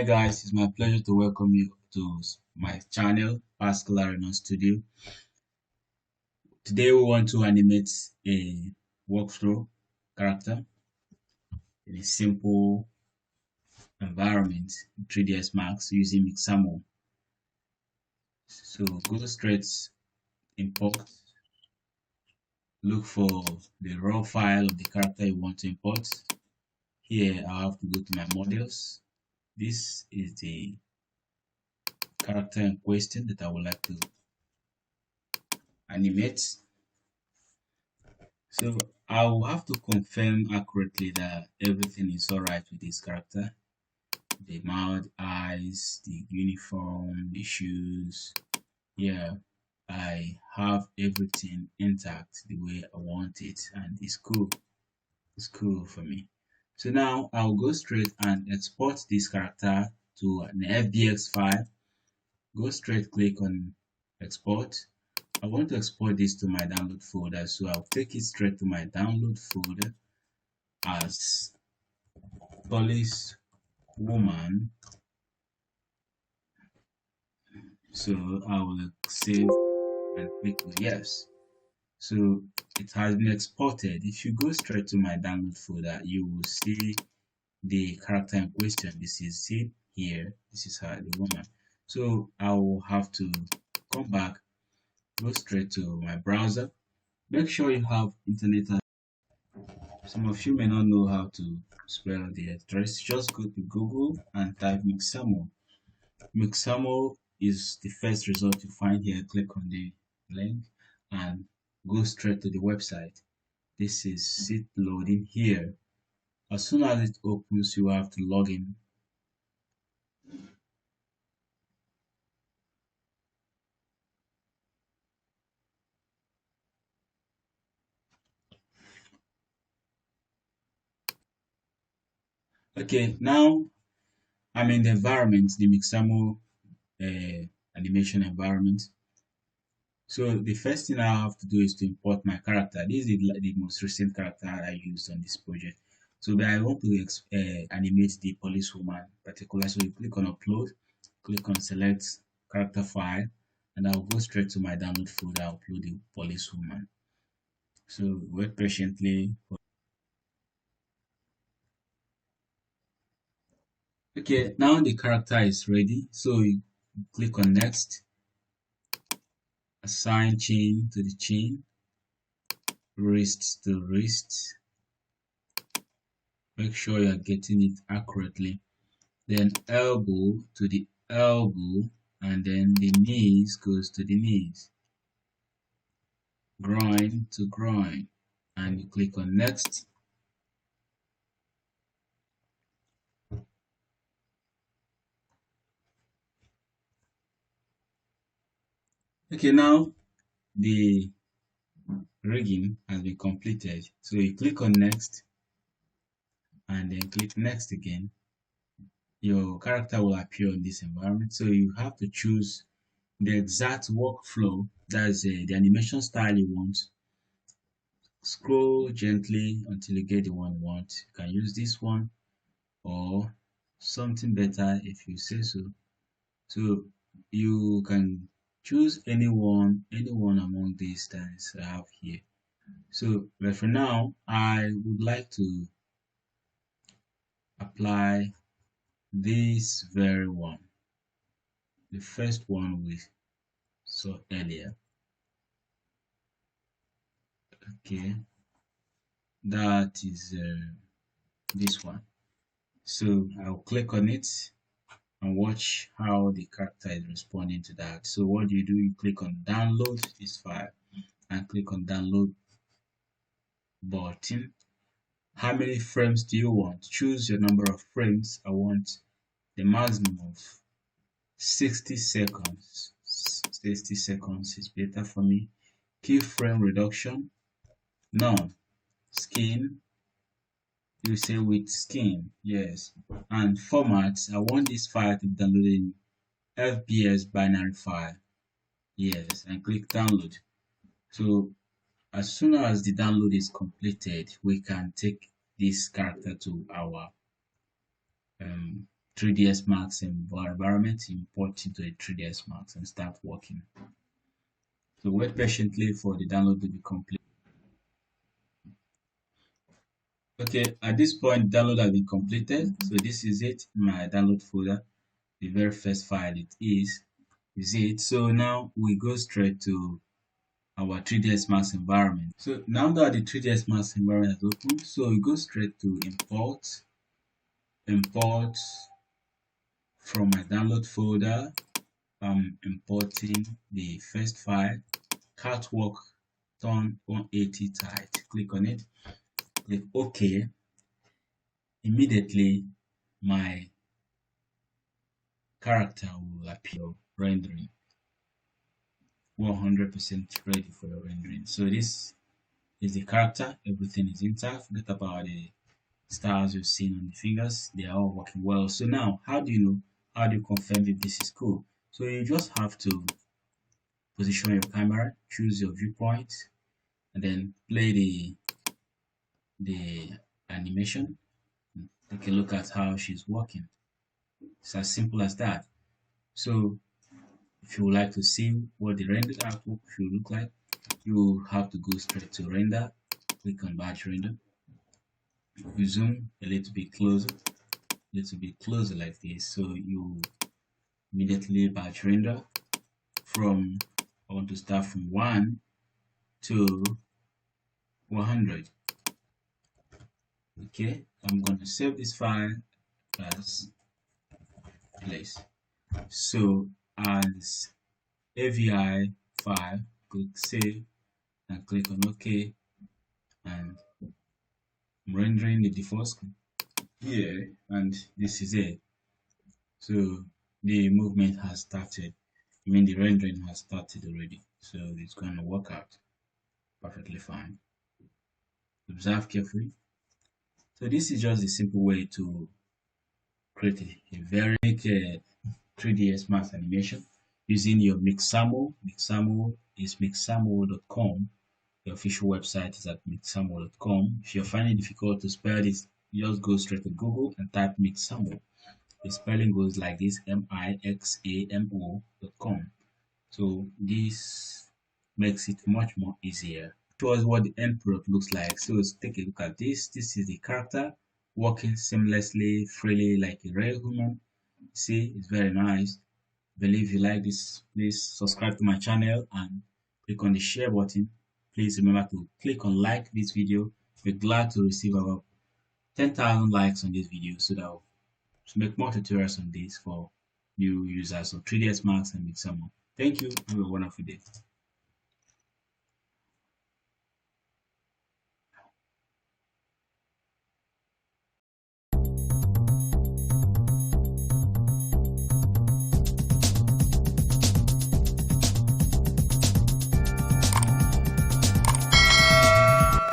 Hi guys, it's my pleasure to welcome you to my channel, Pascal Studio. Today we want to animate a workflow character in a simple environment, 3ds Max using Mixamo. So go straight, import, look for the raw file of the character you want to import. Here I have to go to my models. This is the character in question that I would like to animate. So I will have to confirm accurately that everything is alright with this character. The mouth, eyes, the uniform, the shoes. Yeah, I have everything intact the way I want it, and it's cool. It's cool for me. So now I'll go straight and export this character to an FBX file. Go straight click on export. I want to export this to my download folder, so I'll take it straight to my download folder as police woman. So I will save and click yes. So it has been exported. If you go straight to my download folder, you will see the character in question. This is it here. This is her, the woman. So I will have to come back, go straight to my browser. Make sure you have internet. Some of you may not know how to spell the address. Just go to Google and type Mixamo. Mixamo is the first result you find here. Click on the link and go straight to the website. This is it loading here. As soon as it opens, you have to log in. Okay, now I'm in the environment, the Mixamo animation environment. So the first thing I have to do is to import my character. This is the most recent character I used on this project. So I want to animate the policewoman particular. So you click on upload, click on select character file, and I'll go straight to my download folder, upload the policewoman. So wait patiently. Okay, now the character is ready. So you click on next, assign chain to the chain, wrist to wrist. Make sure you're getting it accurately. Then elbow to the elbow, and then the knees goes to the knees. Groin to groin, and you click on next. Okay, now the rigging has been completed. So you click on next and then click next again. Your character will appear in this environment. So you have to choose the exact workflow, that's the animation style you want. Scroll gently until you get the one you want. You can use this one or something better if you say so. So you can choose anyone among these styles I have here. So but for now, I would like to apply this very one, the first one we saw earlier. Okay, that is this one. So I'll click on it and watch how the character is responding to that. So what do? You click on download this file and click on download button. How many frames do you want? Choose your number of frames. I want the maximum of 60 seconds. 60 seconds is better for me. Keyframe reduction, none. Skin, you say with skin, yes. And format, I want this file to be downloaded in FPS binary file, yes, and click download. So as soon as the download is completed, we can take this character to our 3ds Max environment, import into a 3ds Max and start working. So wait patiently for the download to be complete. Okay, at this point, download has been completed. So this is it, my download folder. The very first file it is it. So now we go straight to our 3ds Max environment. So now that the 3ds Max environment is open, so we go straight to import from my download folder. I'm importing the first file, catwalk turn 180 tight. Click on it, click OK. Immediately my character will appear rendering, 100% ready for the rendering. So this is the character, everything is intact. Forget about the stars you've seen on the fingers, they are all working well. So now, how do you know? How do you confirm if this is cool? So you just have to position your camera, choose your viewpoint, and then play the animation. Take a look at how she's working. It's as simple as that. So if you would like to see what the rendered output should look like, you have to go straight to render, click on batch render, you zoom a little bit closer like this, so you immediately batch render from, I want to start from 1 to 100. Okay, I'm going to save this file as place. So as AVI file, click save and click on OK, and I'm rendering the default screen here, and this is it. So the movement has started. I mean, the rendering has started already, so it's going to work out perfectly fine. Observe carefully. So this is just a simple way to create a very 3ds Max animation using your Mixamo. Mixamo is mixamo.com. The official website is at mixamo.com. If you're finding it difficult to spell this, just go straight to Google and type Mixamo. The spelling goes like this, mixamo.com. So this makes it much more easier. Shows what the end product looks like. So let's take a look at this. This is the character working seamlessly, freely like a real human. See, it's very nice. Believe you like this, please subscribe to my channel and click on the share button. Please remember to click on like this video. We're glad to receive about 10,000 likes on this video so that we'll make more tutorials on this for new users of 3ds Max and Mixamo. Thank you. Have a wonderful day.